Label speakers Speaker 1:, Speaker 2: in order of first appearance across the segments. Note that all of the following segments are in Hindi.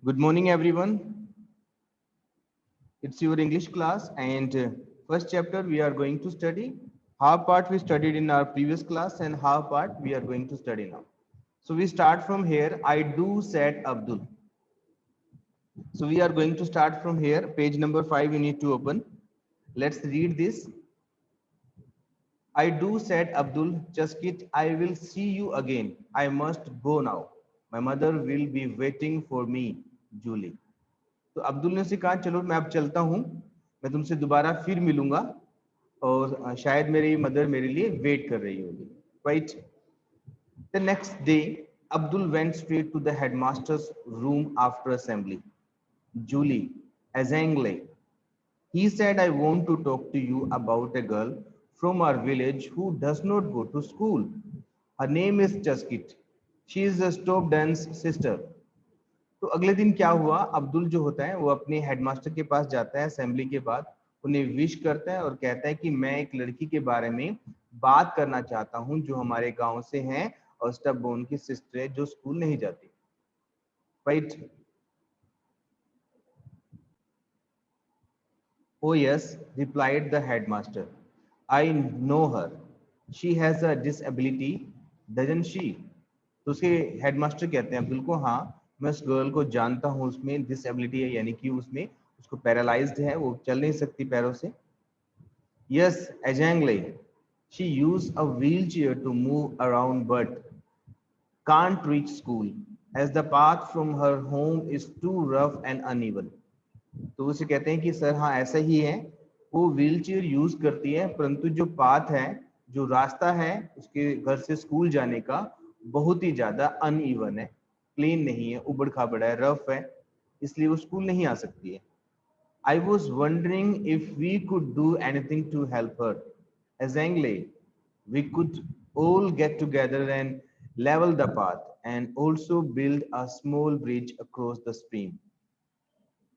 Speaker 1: Good morning, everyone. It's your English class, and first chapter we are going to study. Half part we studied in our previous class, and half part we are going to study now. So we start from here. I do, said Abdul. So we are going to start from here. Page number 5 you need to open. Let's read this. I do, said Abdul. Chaskit, I will see you again. I must go now. My mother will be waiting for me, Julie. तो अब्दुल ने उसे कहा चलो मैं अब चलता हूँ, मैं तुमसे दोबारा फिर मिलूंगा और शायद मेरी मदर मेरे लिए वेट कर रही होगी. Right. The next day Abdul went straight to the headmaster's room after assembly. Julie, Azangle, he said, I want to talk to you about a girl from our village who does not go to school. Her name is Chaskit. She is a stop dance sister. तो अगले दिन क्या हुआ, अब्दुल जो होता है वो अपने हेडमास्टर के पास जाता है असेंबली के बाद, उन्हें विश करता है और कहता है कि मैं एक लड़की के बारे में बात करना चाहता हूं जो हमारे गांव से है और स्टब बोन की सिस्टर है जो स्कूल नहीं जाती. Right. Oh yes, replied the headmaster. I know her. She has a disability, doesn't she? तो उसके हेडमास्टर कहते हैं अब्दुल को, हाँ मैं उस गर्ल को जानता हूँ, उसमें डिसेबिलिटी है, यानी कि उसमें उसको पैरालाइज्ड है, वो चल नहीं सकती पैरों से. Yes, Ajangले. She used a wheelchair to move around but can't reach school as the path from her home is too rough and uneven. तो उसे कहते हैं कि सर हाँ ऐसा ही है, वो व्हीलचेयर यूज करती है परंतु जो पाथ है, जो रास्ता है उसके घर से स्कूल जाने का बहुत ही ज्यादा अनइवन है, प्लेन नहीं है, उबड़ खाबड़ है, रफ है, इसलिए वो स्कूल नहीं आ सकती है. I was wondering if we could do anything to help her. As Anglais, we could all get together and level the path and also build a small bridge across the stream.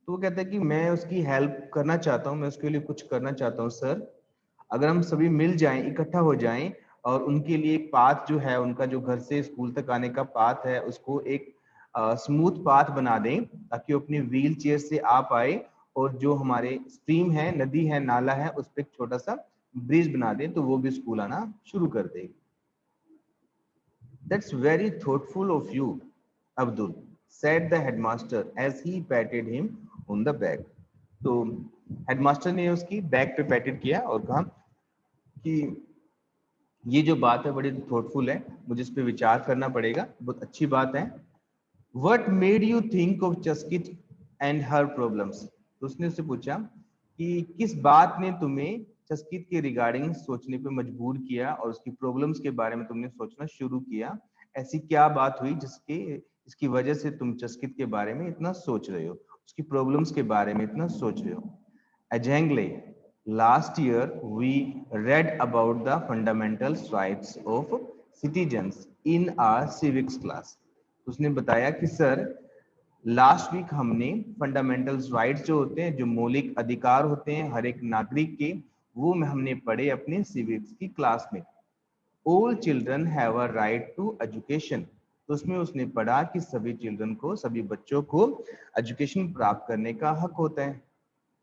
Speaker 1: तो वो कहता है कि मैं उसकी हेल्प करना चाहता हूँ, मैं उसके लिए कुछ करना चाहता हूँ सर, अगर हम सभी मिल जाएं, इकट्ठा हो जाएं और उनके लिए एक पाथ जो है, उनका जो घर से स्कूल तक आने का पाथ है, उसको एक स्मूथ पाथ बना दें ताकि वो अपनी व्हील चेयर से आ पाए और जो हमारे स्ट्रीम है, नदी है, नाला है, उस पर एक छोटा सा ब्रिज बना दें तो वो भी स्कूल आना शुरू कर देगी. That's very thoughtful of you, Abdul, said the headmaster as he patted him on the back. तो हेडमास्टर ने उसकी बैक पे पैटेड किया और कहा कि ये जो बात है बड़ी थॉटफुल है, मुझे इस पे विचार करना पड़ेगा, बहुत अच्छी बात है. What made you think of Chaskit and her problems? तो उसने उससे पूछा कि किस बात ने तुम्हें चस्कित के रिगार्डिंग सोचने पे मजबूर किया और उसकी प्रॉब्लम्स के बारे में तुमने सोचना शुरू किया. ऐसी क्या बात हुई इसकी वजह से तुम चस्कित के बारे में इतना सोच रहे हो, उसकी प्रॉब्लम्स के बारे में इतना सोच रहे हो. Ajangle, last year we read about the fundamental rights of citizens in our civics class. उसने बताया कि सर लास्ट वीक हमने फंडामेंटल राइट्स जो होते हैं, जो मौलिक अधिकार होते हैं हर एक नागरिक के, वो हमने पढ़े अपने सिविक्स की क्लास में. All children have a right to education. तो उसमें उसने पढ़ा कि सभी चिल्ड्रन को, सभी बच्चों को एजुकेशन प्राप्त करने का हक होता है.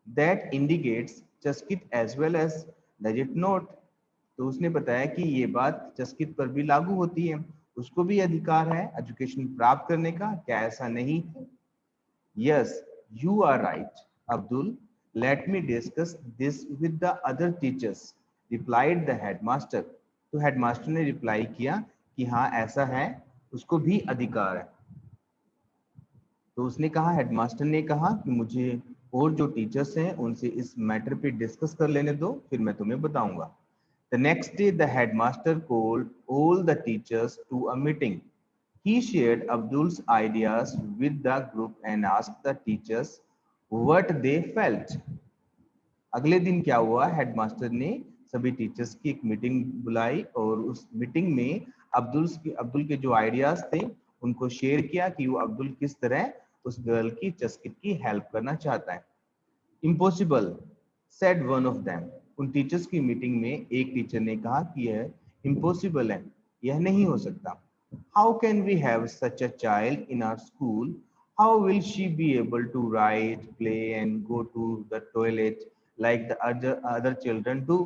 Speaker 1: That indicates Chuskit as well as, does it not? तो उसने बताया कि ये बात चस्कित पर भी लागू होती है, उसको भी अधिकार है एजुकेशन प्राप्त करने का, क्या ऐसा नहीं? Yes, you are right, Abdul. Let me discuss this with the other teachers, replied the headmaster. तो हेडमास्टर ने रिप्लाई किया कि हाँ ऐसा है, उसको भी अधिकार है. तो उसने कहा, हेडमास्टर ने कहा कि मुझे और जो टीचर्स हैं उनसे इस मैटर पे डिस्कस कर लेने दो, फिर मैं तुम्हें बताऊंगा. The next day, the headmaster called all the teachers to a meeting. He shared Abdul's ideas with the group and asked the teachers what they felt. अगले दिन क्या हुआ, हेडमास्टर ने सभी टीचर्स की एक मीटिंग बुलाई और उस मीटिंग में अब्दुल के जो आइडियाज थे उनको शेयर किया कि वो अब्दुल किस तरह उस गर्ल की चस्कित की हेल्प करना चाहता है. Impossible, said one of them. उन टीचर्स की मीटिंग में एक टीचर ने कहा कि यह इम्पॉसिबल है, यह नहीं हो सकता. How can we have such a child in our school How will she be able to write, play and go to the toilet like the other children do?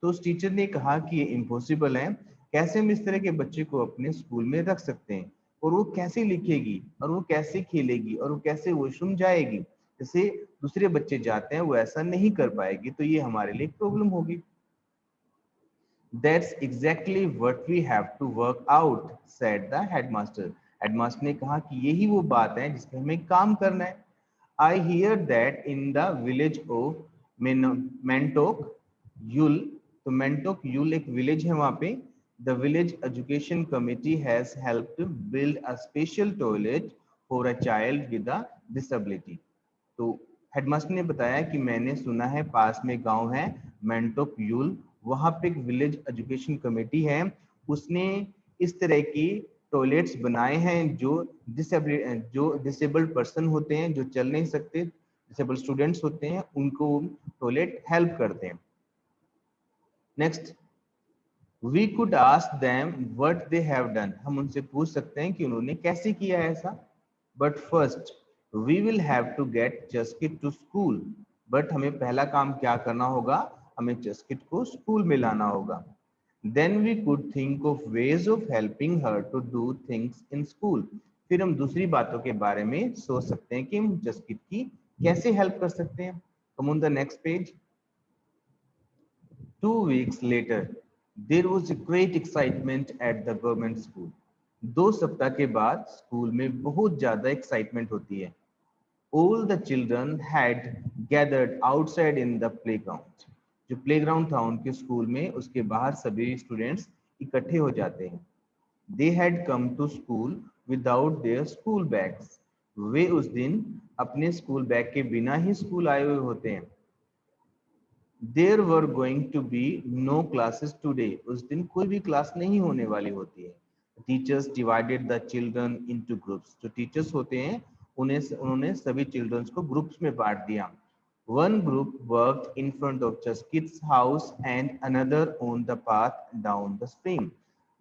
Speaker 1: तो उस टीचर ने कहा कि ये इम्पॉसिबल है, कैसे हम इस तरह के बच्चे को अपने स्कूल में रख सकते हैं, और वो कैसे लिखेगी और वो कैसे खेलेगी और वो कैसे वॉशरूम जाएगी, जैसे दूसरे बच्चे जाते हैं वो ऐसा नहीं कर पाएगी, तो ये हमारे लिए प्रॉब्लम होगी। That's exactly what we have to work out, said the headmaster. Headmaster ने कहा कि यही वो बात है जिस पे हमें काम करना है। I hear that in the village of Mentok Yul, तो Mentok Yul एक village है वहाँ पे। The village education committee has helped build a special toilet for a child with a disability. तो हेडमास्टर ने बताया कि मैंने सुना है पास में गांव है मेंटोक यूल, वहां पे एक विलेज एजुकेशन कमेटी है, उसने इस तरह की टॉयलेट्स बनाए हैं जो डिसेबल्ड पर्सन होते हैं, जो चल नहीं सकते, डिसेबल्ड स्टूडेंट्स होते हैं, उनको टॉयलेट हेल्प करते हैं। Next, we could ask them what they have done, हम उनसे पूछ सकते हैं कि उन्होंने कैसे किया ऐसा। But first we will have to get Chuskit to school, but हमें पहला काम क्या करना होगा, हमें चस्किट को स्कूल में लाना होगा। Then we could think of ways of helping her to do things in school, फिर हम दूसरी बातों के बारे में सोच सकते हैं कि हम चस्किट की कैसे हेल्प कर सकते हैं। कम on the next page. 2 weeks later, there was a great excitement at the government school. 2 सप्ताह के बाद स्कूल में बहुत ज्यादा एक्साइटमेंट होती है। All the children had gathered outside in the playground. जो प्लेग्राउंड था उनके स्कूल में, उसके बाहर सभी स्टूडेंट्स इकट्ठे हो जाते हैं। They had come to school without their school bags. वे उस दिन अपने स्कूल बैग के बिना ही स्कूल आए हुए होते हैं। There were going to be no classes today. उस दिन कोई भी क्लास नहीं होने वाली होती है। Teachers divided the children into groups. जो टीचर्स होते हैं उन्होंने सभी चिल्ड्रंस को ग्रुप्स में बांट दिया। One group worked in front of Chaskit's house and another on the path down the stream.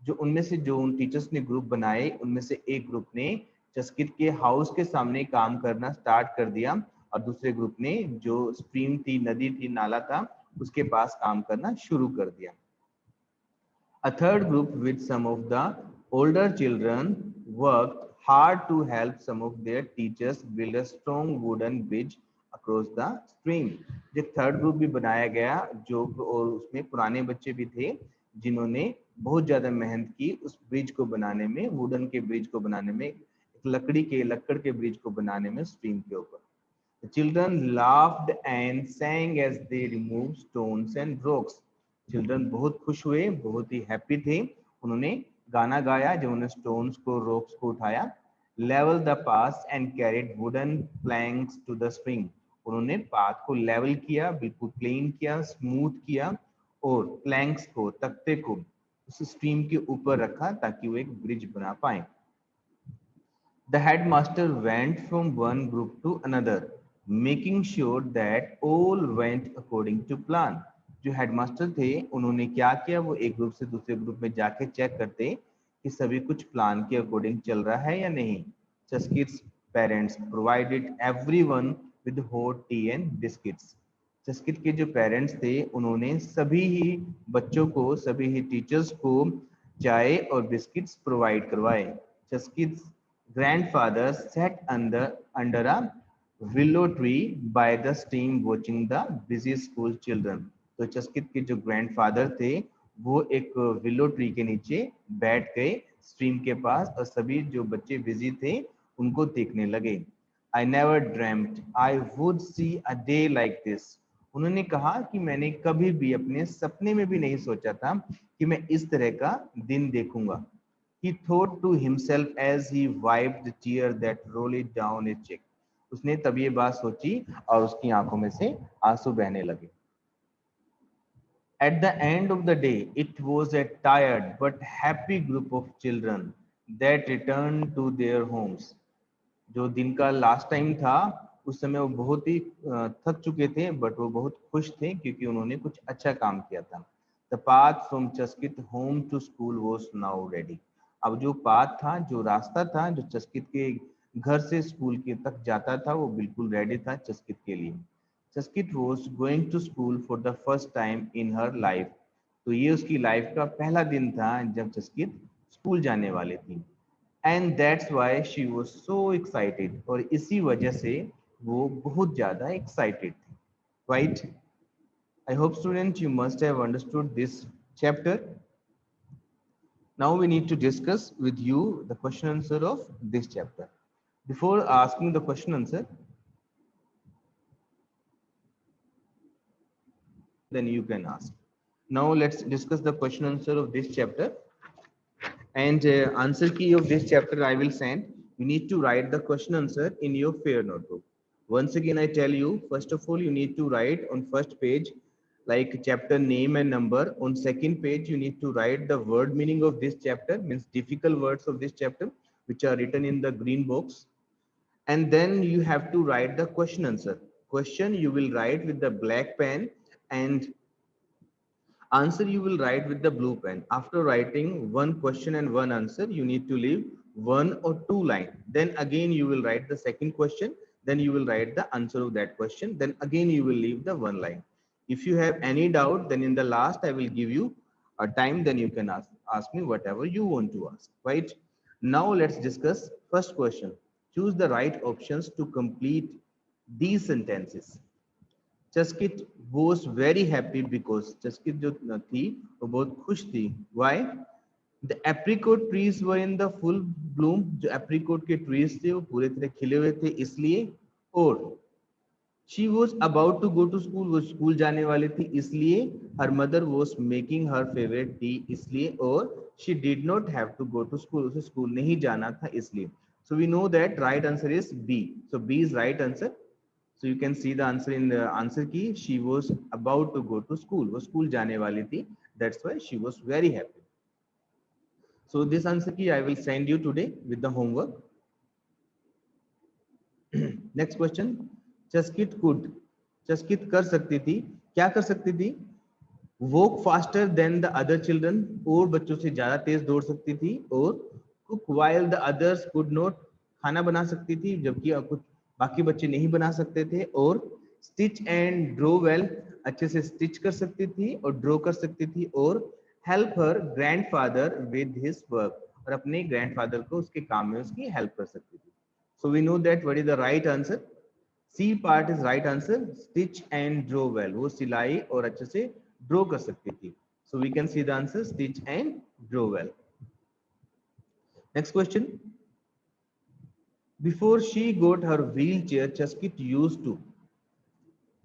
Speaker 1: जो उनमें से जो उन टीचर्स ने ग्रुप बनाए, उनमें से एक ग्रुप ने चस्कित के हाउस के सामने काम करना स्टार्ट कर दिया, और दूसरे ग्रुप ने जो स्ट्रीम थी, नदी थी, नाला था, उसके पास काम करना शुरू कर दिया। A third group with some of the older children worked hard to help some of their teachers build a strong wooden bridge across the stream. एक थर्ड ग्रुप भी बनाया गया जो, और उसमें पुराने बच्चे भी थे जिन्होंने बहुत ज्यादा मेहनत की उस ब्रिज को बनाने में, वुडन के ब्रिज को बनाने में, लकड़ के ब्रिज को बनाने में स्ट्रीम के ऊपर। The children laughed and sang as they removed stones and rocks. Children बहुत खुश हुए, बहुत ही हैप्पी थे, उन्होंने गाना गाया जब उन्होंने स्टोन्स को, रॉक्स को उठाया। Level the pass and carried wooden planks to the stream, उन्होंने पाथ को लेवल किया, बिल्कुल प्लेन किया, स्मूथ किया, और प्लैंक्स को, तख्ते को उस स्ट्रीम के ऊपर रखा ताकि वो एक ब्रिज बना पाए। The headmaster went from one group to another, making sure that all went according to plan. जो हेडमास्टर थे उन्होंने क्या किया, वो एक ग्रुप से दूसरे ग्रुप में जाके चेक करते कि सभी कुछ प्लान के अकॉर्डिंग चल रहा है या नहीं। Chaskit's parents provided everyone with hot tea and biscuits. चस्कित के जो पेरेंट्स थे उन्होंने सभी ही बच्चों को, सभी ही टीचर्स को चाय और बिस्किट्स प्रोवाइड करवाए। चस्कित grandfather sat under a willow tree by the stream watching the busy school children. तो चस्कित के जो ग्रैंडफादर थे वो एक विलो ट्री के नीचे बैठ गए स्ट्रीम के पास, और सभी जो बच्चे बिजी थे उनको देखने लगे। I never dreamt I would see a day like this. उन्होंने कहा कि मैंने कभी भी अपने सपने में भी नहीं सोचा था कि मैं इस तरह का दिन देखूंगा। He thought to himself as he wiped the tear that rolled down his cheek. उसने तब ये बात सोची और उसकी आंखों में से आंसू बहने लगे। At the end of the day, it was a tired but happy group of children that returned to their homes. जो दिन का लास्ट टाइम था उस समय वो बहुत ही थक चुके थे, बट वो बहुत खुश थे क्योंकि उन्होंने कुछ अच्छा काम किया था। The path from Chaskit home to school was now ready. अब जो पाथ था, जो रास्ता था जो चस्कित के घर से स्कूल के तक जाता था, वो बिल्कुल रेडी था चस्कित के लिए। Chuskit was going to school for the first time in her life. तो ये उसकी लाइफ का पहला दिन था जब चस्कित स्कूल जाने वाली थी। And that's why she was so excited, और इसी वजह से वो बहुत ज्यादा एक्साइटेड थी, right? I hope student you must have understood this chapter. Now we need to discuss with you the question answer of this chapter. Before asking the question answer, then you can ask. Now let's discuss the question answer of this chapter. And answer key of this chapter I will send. You need to write the question answer in your fair notebook. Once again, I tell you, first of all, you need to write on first page like chapter name and number. On second page, you need to write the word meaning of this chapter, means difficult words of this chapter, which are written in the green box. And then you have to write the question answer. Question you will write with the black pen, and answer you will write with the blue pen. After writing one question and one answer, you need to leave one or two lines. Then again you will write the second question. Then you will write the answer of that question. Then again you will leave the one line. If you have any doubt, then in the last I will give you a time. Then you can ask me whatever you want to ask. Right? Now let's discuss first question. Choose the right options to complete these sentences. चस्कित was very happy because चस्कित जो थी वो बहुत खुश थी. Why? The apricot trees were in the full bloom. जो apricot के trees थे वो पूरे तरह खिले हुए थे इसलिए. और she was about to go to school, वो स्कूल जाने वाली थी इसलिए. her mother was making her favorite tea इसलिए. और she did not have to go to school, उसे स्कूल नहीं जाना था इसलिए. So we know that right answer is B. So B is right answer. So you can see the answer in the answer key. She was about to go to school. वो school जाने वाली थी. That's why she was very happy. So this answer key I will send you today with the homework. Next question. चस्कित could. चस्कित कर सकती थी. क्या कर सकती थी? Walk faster than the other children. और बच्चों से ज्यादा तेज दौड़ सकती थी. और cook while the others could not. खाना बना सकती थी जबकि कुछ बाकी बच्चे नहीं बना सकते थे. और स्टिच एंड ड्रो वेल, अच्छे से स्टिच कर सकती थी और ड्रॉ कर सकती थी. और help her grandfather with his work, और अपने ग्रैंडफादर को उसके काम में उसकी हेल्प कर सकती थी. So we know that what is the right answer. C part is right answer. Stitch and draw well, वो सिलाई और अच्छे से ड्रॉ कर सकती थी. So we can see the answer stitch and draw well. Next question. Before she got her wheelchair, Chaskit used to.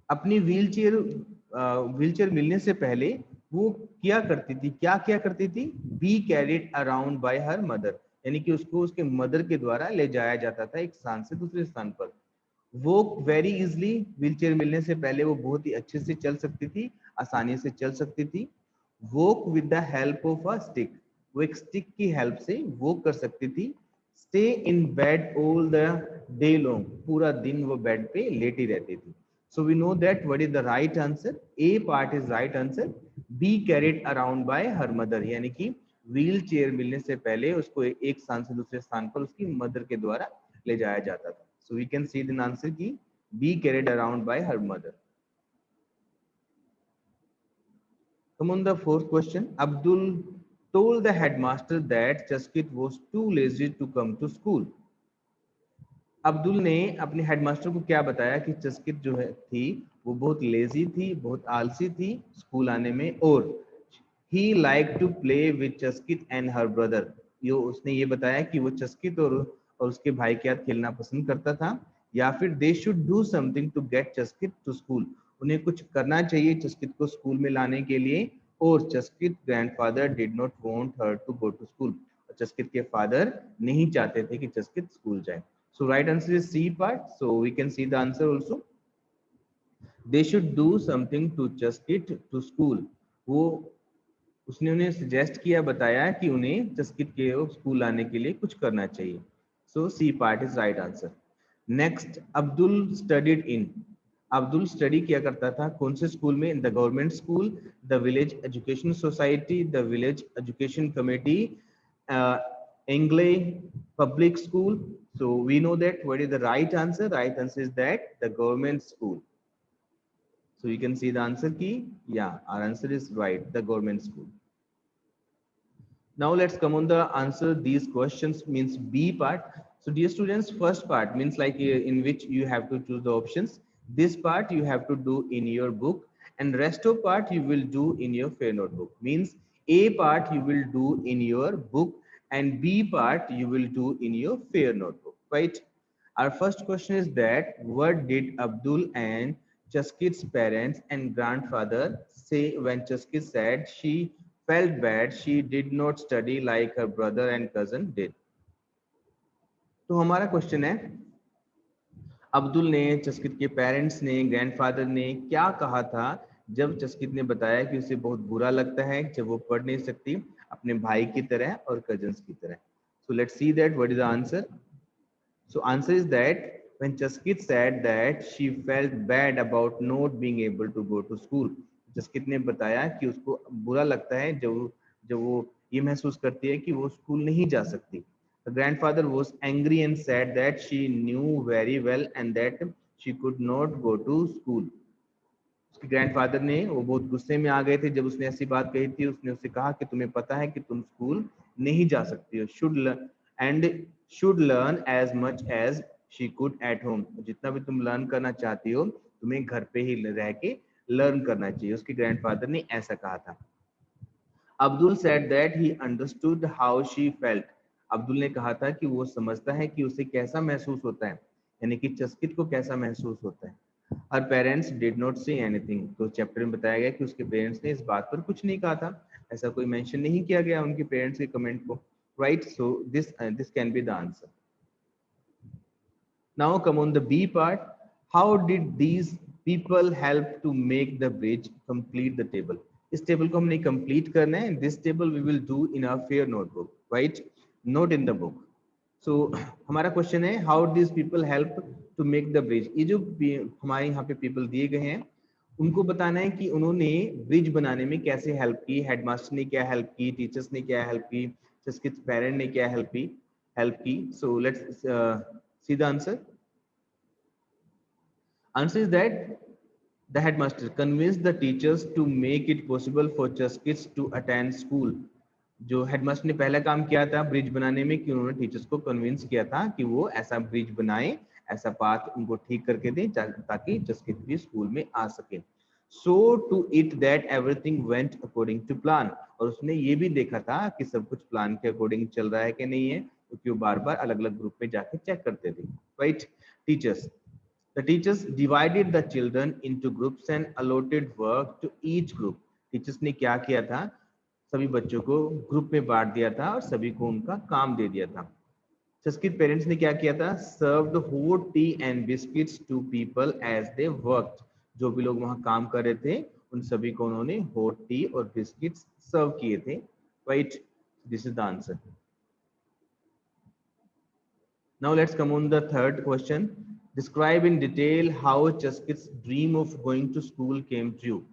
Speaker 1: अपनी व्हीलचेयर मिलने से पहले वो क्या करती थी? क्या क्या करती थी? Be carried around bye her mother, यानी कि उसको उसके मदर के द्वारा ले जाया जाता था एक स्थान से दूसरे स्थान पर. वॉक वेरी इजली, व्हीलचेयर मिलने से पहले वो बहुत ही अच्छे से चल सकती थी, आसानी से चल सकती थी. Walk with the help of a stick, वो एक स्टिक की हेल्प से वॉक कर सकती थी. Stay in bed all the day long, पूरा दिन वो बेड पे लेटी रहती थी. So we know that what is the right answer. A part is right answer. B carried around by her mother, यानी कि व्हील चेयर मिलने से पहले उसको एक स्थान से दूसरे स्थान पर उसकी मदर के द्वारा ले जाया जाता था. So we can see the answer की B carried around by her mother. Come on the fourth question. Abdul told the headmaster that Chaskit was too lazy to come to school. Abdul ने अपने हेडमास्टर को क्या बताया कि चस्कित जो है थी वो बहुत लेजी थी, बहुत आलसी थी स्कूल आने में. और he like to play with Chuskit and her brother, यो उसने ये बताया कि वो चस्कित और उसके भाई के साथ खेलना पसंद करता था. या फिर they should do something to get Chuskit to school, उन्हें कुछ करना चाहिए चस्कित को स्कूल में लाने के लिए. और Chuskit grandfather did not want her to go to school, Chuskit के फादर नहीं चाहते थे कि चस्कित स्कूल जाए. So right answer is C part. So we can see the answer also. They should do something to Chaskit to school. वो उसने उन्हें सजेस्ट किया, बताया कि उन्हें चस्कित के स्कूल आने के लिए कुछ करना चाहिए. So C part is right answer. Next, Abdul studied in. Abdul study किया करता था कौन से स्कूल में? In the government school, the village education society, the village education committee, English public school. So we know that what is the right answer? Right answer is that the government school. So you can see the answer key. Yeah, our answer is right, the government school. Now let's come on the answer these questions means B part. So dear students, first part means like in which you have to choose the options. This part you have to do in your book and rest of part you will do in your fair notebook. Means A part you will do in your book and B part you will do in your fair notebook, right? Our first question is that what did Abdul and Chaskit's parents and grandfather say when Chaskit said she felt bad she did not study like her brother and cousin did? तो हमारा क्वेश्चन है अब्दुल ने चस्कित के पेरेंट्स ने ग्रैंडफादर ने क्या कहा था जब चस्कित ने बताया कि उसे बहुत बुरा लगता है जब वो पढ़ नहीं सकती अपने भाई की तरह और कजन्स की तरह. So let's see that what is the answer. So answer is that when Chaskit said that she felt bad about not being able to go to school, Chaskit ने बताया कि उसको बुरा लगता है जब वो ये महसूस करती है कि वो स्कूल नहीं जा सकती. The grandfather was angry and said that she knew very well and that she could not go to school. उसके ग्रैंडफादर ने वो बहुत गुस्से में आ गए थे जब उसने ऐसी बात कही थी. उसने उससे कहा कि तुम्हें पता है कि तुम स्कूल नहीं जा सकती हो. Should learn as much as she could at home. जितना भी तुम लर्न करना चाहती हो तुम्हें घर पे ही रह के लर्न करना चाहिए. उसके ग्रैंडफादर ने ऐसा कहा था. Abdul said that he understood how she felt. Abdul ने कहा था कि वो समझता है कि उसे कैसा महसूस होता है, यानी कि चस्कित को कैसा महसूस होता है. Her parents did not say anything. तो चैप्टर में बताया गया कि उसके पेरेंट्स ने इस बात पर कुछ नहीं कहा था. ऐसा कोई मेंशन नहीं किया गया उनके पेरेंट्स के कमेंट को, right. So this can be the answer. Now come on the B part. How did these people help to make the bridge complete the table. इस टेबल को हमने कंप्लीट करना है. This table we will do in our fair notebook, right, note in the book. So हमारा क्वेश्चन है how this people help to make the bridge. ये जो हमारे यहाँ पे पीपल दिए गए हैं उनको बताना है कि उन्होंने ब्रिज बनाने में कैसे हेल्प की. हेडमास्टर ने क्या हेल्प की, टीचर्स ने क्या हेल्प की, जिसके पेरेंट ने क्या हेल्प की. So let's see the answer. Answer is that the headmaster convinced the teachers to make it possible for just kids to attend school. जो हेडमास्टर ने पहला काम किया था ब्रिज बनाने में कि उन्होंने टीचर्स को कन्विंस किया था कि वो ऐसा ब्रिज बनाए, ऐसा पाथ उनको ठीक करके दें ताकि जस्ट किड्स भी स्कूल में आ सके. Saw to it that everything went according to plan. और उसने ये भी देखा था कि सब कुछ प्लान के अकॉर्डिंग चल रहा है कि नहीं है, क्योंकि वो बार बार अलग अलग ग्रुप में जाके चेक करते थे, right. Teachers The teachers divided the children into groups and allotted work to each group. Teachers ने क्या किया था, सभी बच्चों को ग्रुप में बांट दिया था और सभी को उनका काम दे दिया था. Chaskit पेरेंट्स ने क्या किया था, served hot tea and biscuits to people as they worked. जो भी लोग वहां काम कर रहे थे उन सभी को उन्होंने hot tea और biscuits सर्व किए थे, right. This is the answer. Now let's come on the third question. Describe in detail how Chaskit's dream of going to school came true.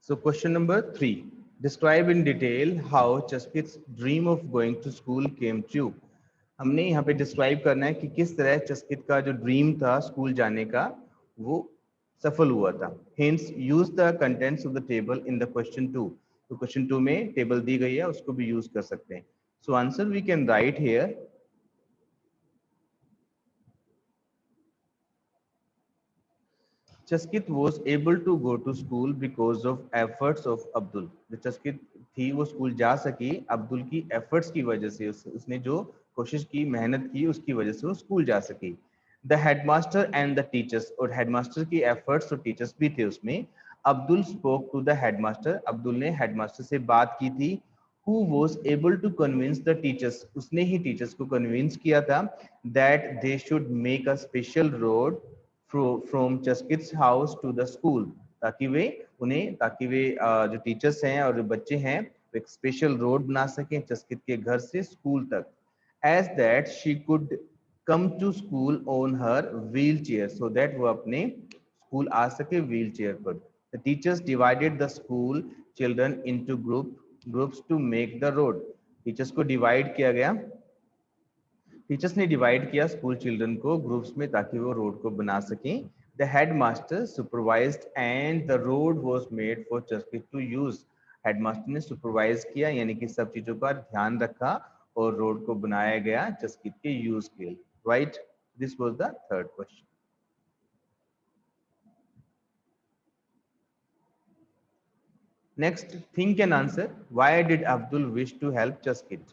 Speaker 1: So question number 3. Describe in detail how Chaskit's dream of going to school came true. हमने यहाँ पे डिस्क्राइब करना है कि किस तरह चस्कित का जो ड्रीम था स्कूल जाने का वो सफल हुआ था. Hence use the contents of the table in the question 2. तो क्वेश्चन 2 में टेबल दी गई है उसको भी यूज कर सकते हैं. So answer we can write here. Chaskit was able to go to school because of efforts of Abdul. जो चस्कित थी वो स्कूल जा सकी अब्दुल की एफर्ट्स की वजह से. उसने जो कोशिश की, मेहनत की, उसकी वजह से वो स्कूल जा सकी. The headmaster and the teachers, और हेडमास्टर की एफर्ट्स और टीचर्स भी थे उसमें. Abdul spoke to the headmaster, Abdul ने हेडमास्टर से बात की थी. Who was able to convince the teachers, उसने ही टीचर्स को कन्विंस किया था that they should make a special road from Chaskit's house to the school. ताकि वे जो टीचर्स हैं और जो बच्चे हैं वो एक स्पेशल रोड बना सकें चस्कित के घर से स्कूल तक. As that she could come to school on her wheelchair, so that वो अपने स्कूल आ सके व्हील चेयर पर. The teachers divided the school children into group groups to make the road. Teachers को डिवाइड किया गया, टीचर्स ने डिवाइड किया स्कूल चिल्ड्रन को ग्रुप्स में ताकि वो रोड को बना सकें। The headmaster supervised and the road was made for Jaskeet to use. Headmaster ने सुपरवाइज किया यानी कि सब चीजों का ध्यान रखा और रोड को बनाया गया जसकीत के यूज के लिए। Right, this was the third question. Next, think and answer, why did Abdul wish to help Jaskeet?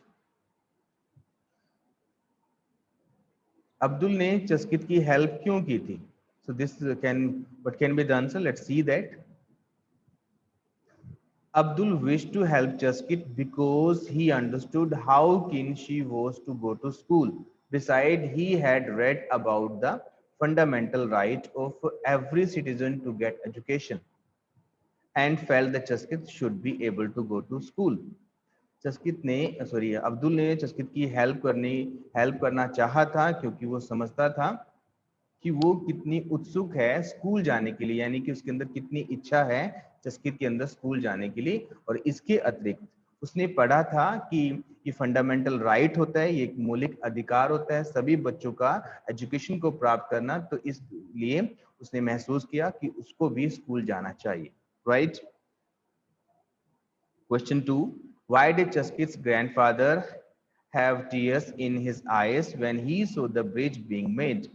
Speaker 1: Abdul ने जसकीत की हेल्प क्यों की थी? So this can, what can be the answer? Let's see that. Abdul wished to help Jaskit because he understood how keen she was to go to school. Besides, he had read about the fundamental right of every citizen to get education and felt that Jaskit should be able to go to school. जसकीत ने अब्दुल ने जसकीत की हेल्प करना चाहा था क्योंकि वो समझता था कि वो कितनी उत्सुक है स्कूल जाने के लिए, यानी कि उसके अंदर कितनी इच्छा है जसकीत के अंदर स्कूल जाने के लिए। और इसके अतिरिक्त उसने पढ़ा था कि ये फंडामेंटल राइट होता है, ये एक मौलिक अधिकार होता है सभी बच्चों का एजुकेशन को प्राप्त करना, तो इसलिए उसने महसूस किया कि उसको भी स्कूल जाना चाहिए। Right. Question 2. Why did Chaskit's grandfather have tears in his eyes when he saw the bridge being made?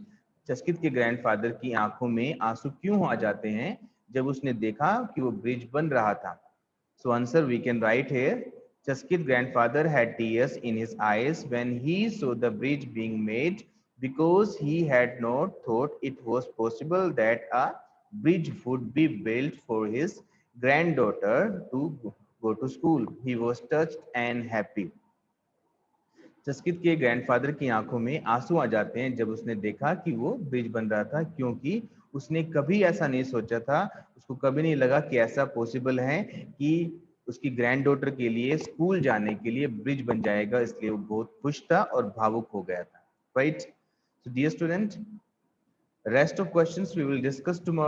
Speaker 1: चस्कित के ग्रैंडफादर की आंखों में आंसू क्यों आ जाते हैं जब उसने देखा कि वो ब्रिज बन रहा था? So answer we can write here. Chaskit's grandfather had tears in his eyes when he saw the bridge being made because he had not thought it was possible that a bridge would be built for his granddaughter to go to school. He was touched and happy. जसकीत के ग्रैंडफादर की आंखों में आंसू आ जाते हैं जब उसने देखा कि वो ब्रिज बन रहा था, क्योंकि उसने कभी ऐसा नहीं सोचा था, उसको कभी नहीं लगा कि ऐसा पॉसिबल है कि उसकी ग्रैंड डॉटर के लिए स्कूल जाने के लिए ब्रिज बन जाएगा, इसलिए वो बहुत खुश था और भावुक हो गया था। Right. So dear student, rest of questions we will discuss tomorrow.